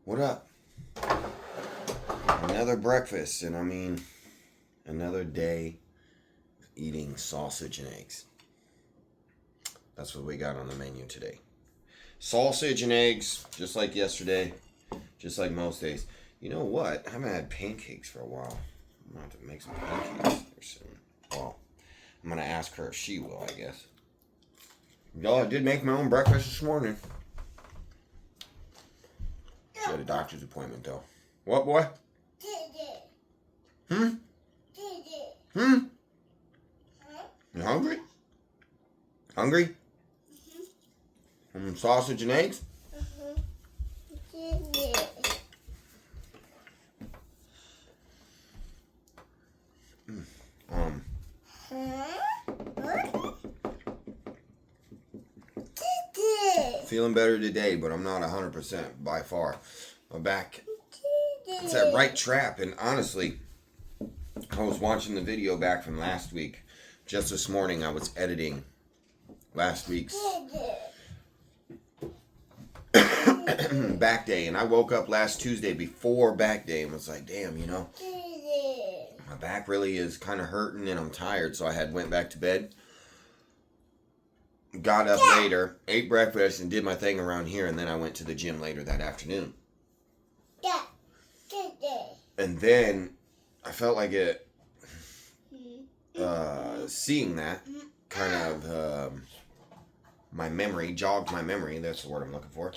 What up? Another breakfast, and I mean, another day eating sausage and eggs. That's what we got on the menu today. Sausage and eggs, just like yesterday, just like most days. You know what? I haven't had pancakes for a while. I'm going to have to make some pancakes or soon. Well, I'm going to ask her if she will, I guess. Y'all, I did make my own breakfast this morning. She had a doctor's appointment, though. What, boy? Hmm? You hungry? Hungry? Sausage and eggs? Feeling better today, but I'm not 100% by far. My back, it's that right trap, and honestly, I was watching the video back from last week. Just this morning, I was editing last week's back day, and I woke up last Tuesday before back day and was like, damn, you know, my back really is kind of hurting and I'm tired, so I went back to bed. Got up later, ate breakfast, and did my thing around here, and then I went to the gym later that afternoon. And then I felt like it, seeing that kind of my memory, jogged my memory, that's the word I'm looking for.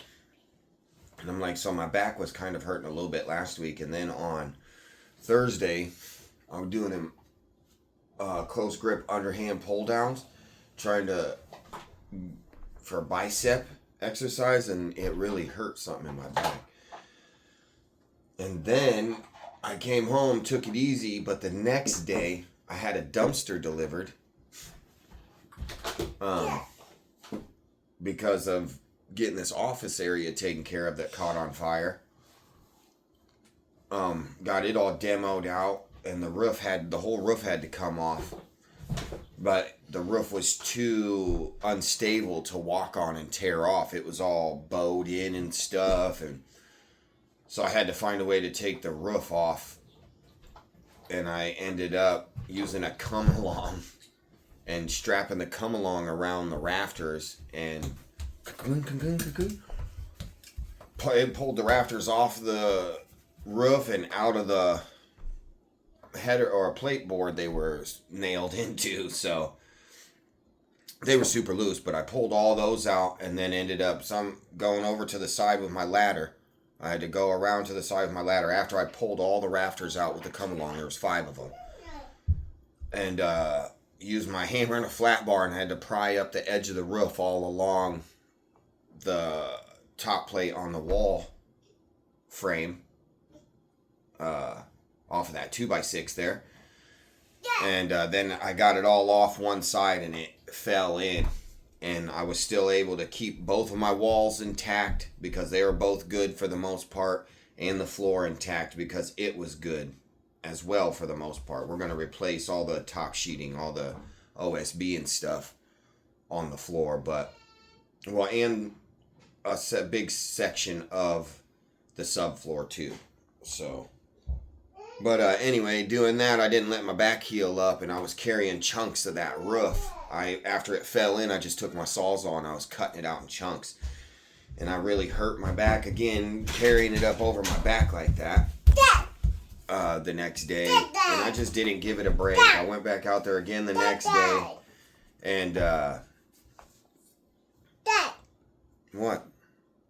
And I'm like, so my back was kind of hurting a little bit last week, and then on Thursday, I was doing them close grip underhand pull downs, trying to for bicep exercise, and it really hurt something in my back. And then I came home, took it easy, but the next day I had a dumpster delivered because of getting this office area taken care of that caught on fire. Got it all demoed out, and the whole roof had to come off. But the roof was too unstable to walk on and tear off. It was all bowed in and stuff, and so I had to find a way to take the roof off. And I ended up using a come-along and strapping the come-along around the rafters, and it pulled the rafters off the roof and out of the header or a plate board they were nailed into, so they were super loose, but I pulled all those out and then ended up going over to the side with my ladder. I had to go around to the side with my ladder after I pulled all the rafters out with the come-along. There was 5 of them. And used my hammer and a flat bar and had to pry up the edge of the roof all along the top plate on the wall frame off of that 2x6 there. And then I got it all off one side and it fell in. And I was still able to keep both of my walls intact because they were both good for the most part, and the floor intact because it was good as well for the most part. We're going to replace all the top sheeting, all the OSB and stuff on the floor, and a big section of the subfloor too. So, but anyway, doing that, I didn't let my back heal up, and I was carrying chunks of that roof. After it fell in, I just took my Sawzall and I was cutting it out in chunks. And I really hurt my back again, carrying it up over my back like that the next day. And I just didn't give it a break. I went back out there again the next day. And, what?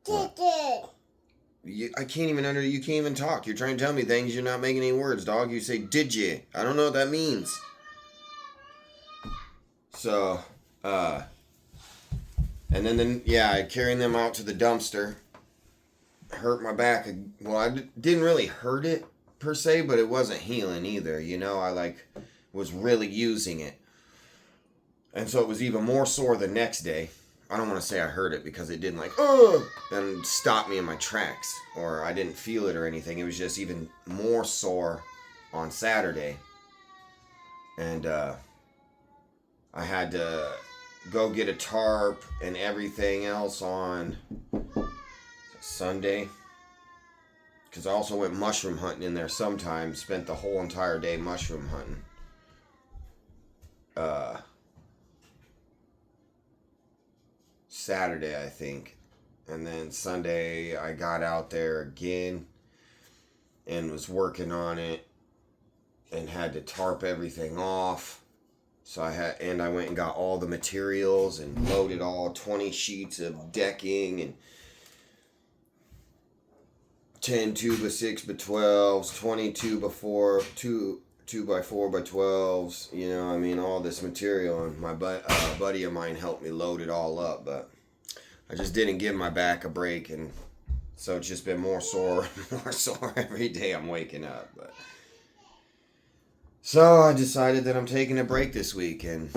I can't even you can't even talk. You're trying to tell me things, you're not making any words, dog. You say, did you? I don't know what that means. So, and then I carrying them out to the dumpster. Hurt my back. Well, I didn't really hurt it per se, but it wasn't healing either. You know, I was really using it. And so it was even more sore the next day. I don't want to say I hurt it because it didn't and stop me in my tracks, or I didn't feel it or anything. It was just even more sore on Saturday. And, I had to go get a tarp and everything else on Sunday. because I also went mushroom hunting in there sometimes. Spent the whole entire day mushroom hunting. Saturday, I think. And then Sunday, I got out there again and was working on it and had to tarp everything off. So I went and got all the materials and loaded all 20 sheets of decking and 10 2x6x12s, 20 2x4x12s, you know, I mean, all this material. And my buddy of mine helped me load it all up, but I just didn't give my back a break, and so it's just been more sore every day I'm waking up. But so I decided that I'm taking a break this week, and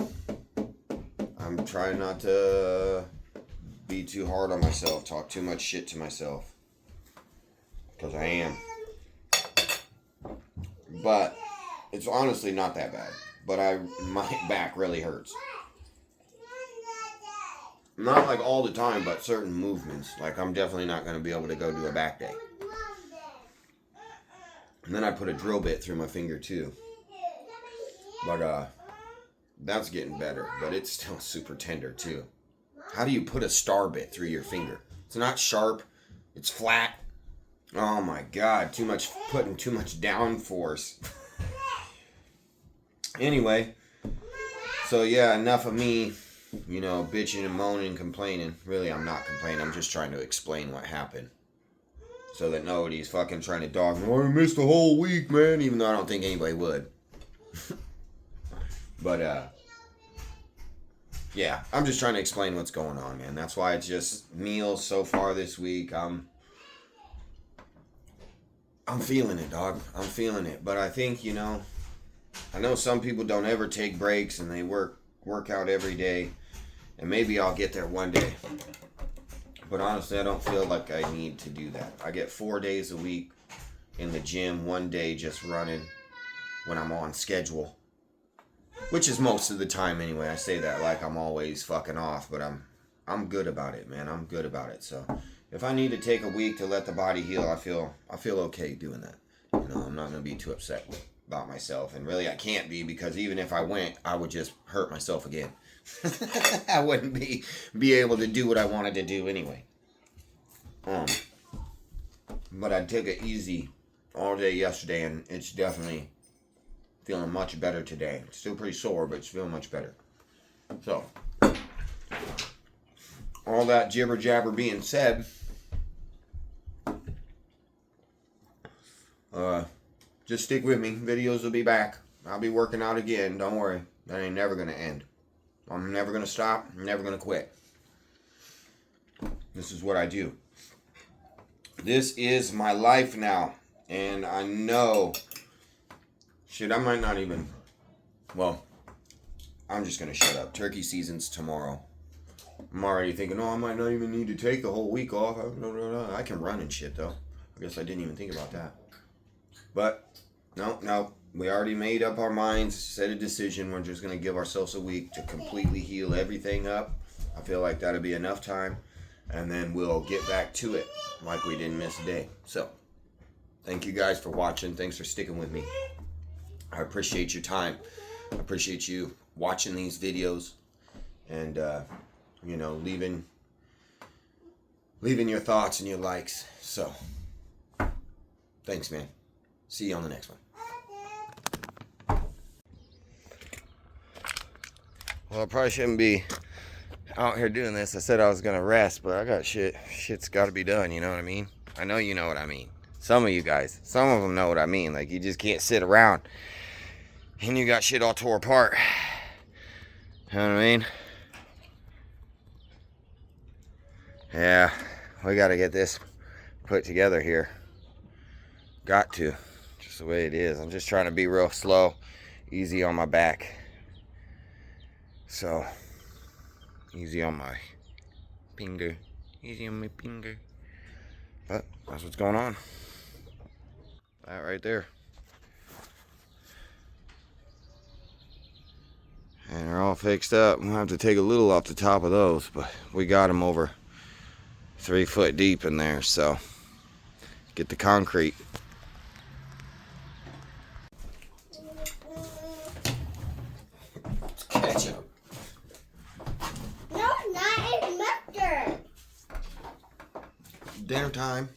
I'm trying not to be too hard on myself, talk too much shit to myself, because I am. But it's honestly not that bad. But my back really hurts. Not like all the time, but certain movements. Like I'm definitely not going to be able to go do a back day. And then I put a drill bit through my finger too. But that's getting better. But it's still super tender too. How do you put a star bit through your finger? It's not sharp. It's flat. Oh my God. Putting too much down force. Anyway. So yeah, enough of me, you know, bitching and moaning and complaining. Really, I'm not complaining. I'm just trying to explain what happened. So that nobody's fucking trying to dog me. Oh, I missed the whole week, man. Even though I don't think anybody would. But, yeah. I'm just trying to explain what's going on, man. That's why it's just meals so far this week. I'm feeling it, dog. I'm feeling it. But I think, you know, I know some people don't ever take breaks and they work out every day. And maybe I'll get there one day. But honestly, I don't feel like I need to do that. I get 4 days a week in the gym, one day just running when I'm on schedule. Which is most of the time anyway. I say that like I'm always fucking off, but I'm good about it, man. I'm good about it. So if I need to take a week to let the body heal, I feel okay doing that. You know, I'm not going to be too upset about myself. And really I can't be, because even if I went, I would just hurt myself again. I wouldn't be able to do what I wanted to do anyway. But I took it easy all day yesterday, and it's definitely feeling much better today. It's still pretty sore, but it's feeling much better. So, all that jibber jabber being said, just stick with me. Videos will be back. I'll be working out again. Don't worry. That ain't never gonna end. I'm never going to stop. I'm never going to quit. This is what I do. This is my life now. And I know... Shit, I might not even... Well, I'm just going to shut up. Turkey season's tomorrow. I'm already thinking, I might not even need to take the whole week off. I can run and shit, though. I guess I didn't even think about that. But, no. We already made up our minds, set a decision. We're just going to give ourselves a week to completely heal everything up. I feel like that'll be enough time. And then we'll get back to it like we didn't miss a day. So, thank you guys for watching. Thanks for sticking with me. I appreciate your time. I appreciate you watching these videos. And, you know, leaving your thoughts and your likes. So, thanks, man. See you on the next one. Well, I probably shouldn't be out here doing this. I said I was going to rest, but I got shit. Shit's got to be done, you know what I mean? I know you know what I mean. Some of you guys, some of them know what I mean. Like, you just can't sit around and you got shit all tore apart. You know what I mean? Yeah, we got to get this put together here. Got to. Just the way it is. I'm just trying to be real slow, easy on my back. So, easy on my finger. Easy on my finger. But, that's what's going on. That right there. And they're all fixed up. We'll have to take a little off the top of those, but we got them over 3 foot deep in there, so Get the concrete. It's ketchup. No, not it's mustard. Dinner time.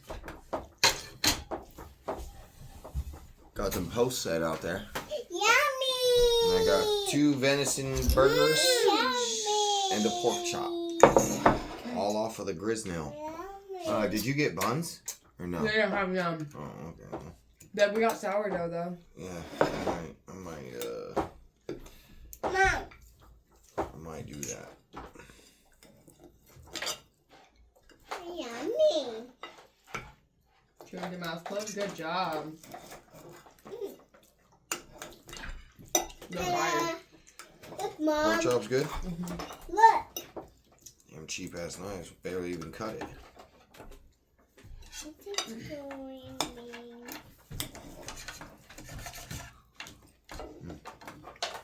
Got them posts set out there. Yummy. And I got 2 venison burgers Yummy. and a pork chop. All off of the Griznell. Yummy. Did you get buns? Or no? We don't have them. Oh, okay. That we got sourdough though. Yeah, I might do that. Yummy. Chewing your mouth closed. Good job. No fire. Look, Pork Mom. chop's good? Look. Damn cheap ass knives, barely even cut it. What's it doing?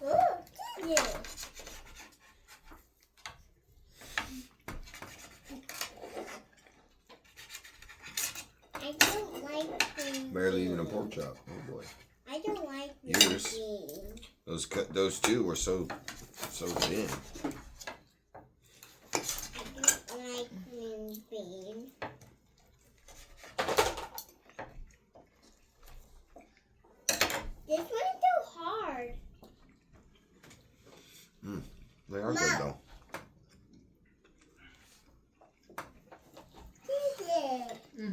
Look, you. I don't like green Barely even a beans. pork chop. Oh boy. I don't like green Yours. beans. Those 2 were so thin. I don't like green beans. This one's too hard. They are good though. This is.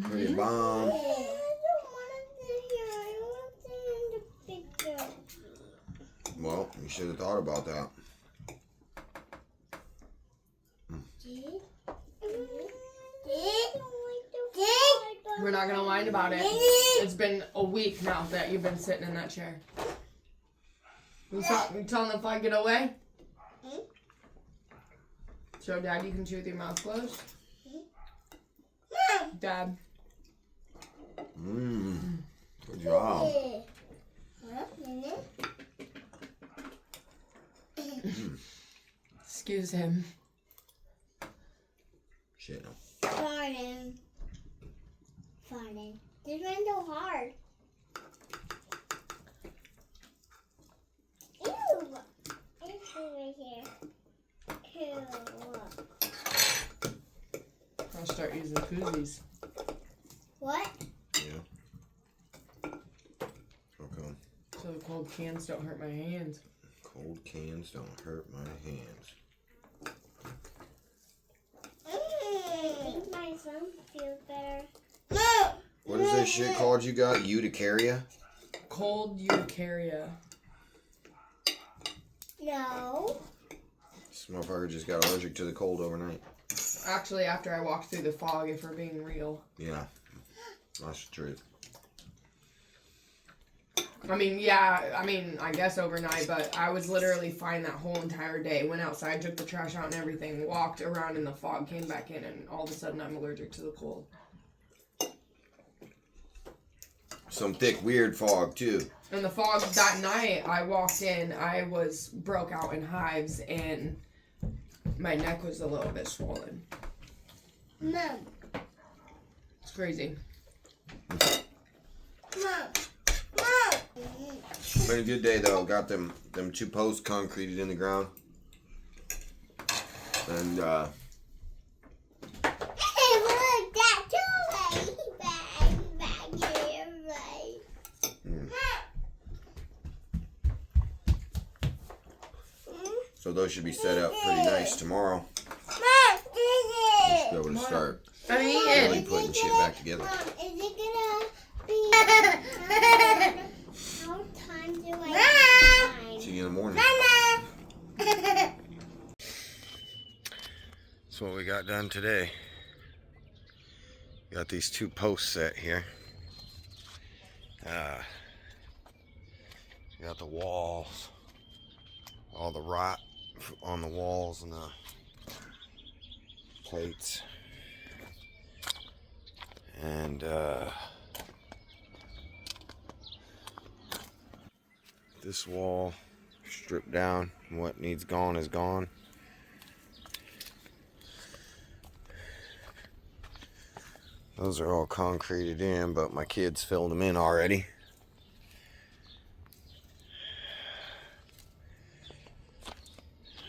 Pretty bomb. I don't want to sit here. I want to sit in the picture. Well, you should have thought about that. We're not gonna whine about it. It's been a week now that you've been sitting in that chair. You telling them if I get away? Show Dad you can chew with your mouth closed. Dad. Good job. Excuse him. Shit. No. Farting. This one's so hard. Ew. It's right here. Ew. I'll start using koozies. What? Yeah. Okay. So the cold cans don't hurt my hands. Cold cans don't hurt my hands. I think my son feels better. What is that shit called you got? Urticaria? Cold urticaria. No. This motherfucker just got allergic to the cold overnight. Actually, after I walked through the fog, if we're being real. Yeah. That's the truth. I guess overnight, but I was literally fine that whole entire day. Went outside, took the trash out and everything, walked around in the fog, came back in, and all of a sudden I'm allergic to the cold. Some thick, weird fog, too. And the fog that night, I walked in, I broke out in hives, and my neck was a little bit swollen. Mom. It's crazy. Mom. Been a good day, though. Got them 2 posts concreted in the ground. And, Hey, look, that's all back here, right? so those should be set up pretty nice tomorrow. Mom, Be able to start I'm really eating. putting shit back together. Mom, is it gonna be... How time do I have See you in the morning. time? That's what we got done today. Got these 2 posts set here. Got the walls, all the rot on the walls and the plates. And this wall stripped down. What needs gone is gone. Those are all concreted in, but my kids filled them in already.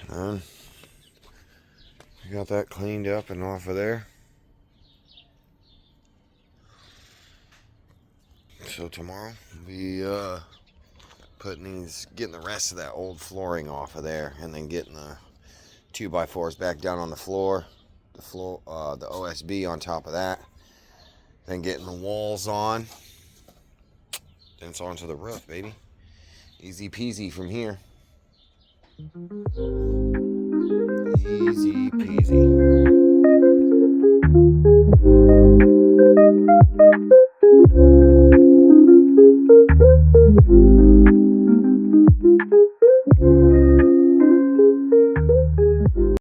And we got that cleaned up and off of there. So tomorrow we'll be getting the rest of that old flooring off of there, and then getting the 2x4s back down on the floor, the OSB on top of that, then getting the walls on, then it's onto the roof, baby. Easy peasy from here. Easy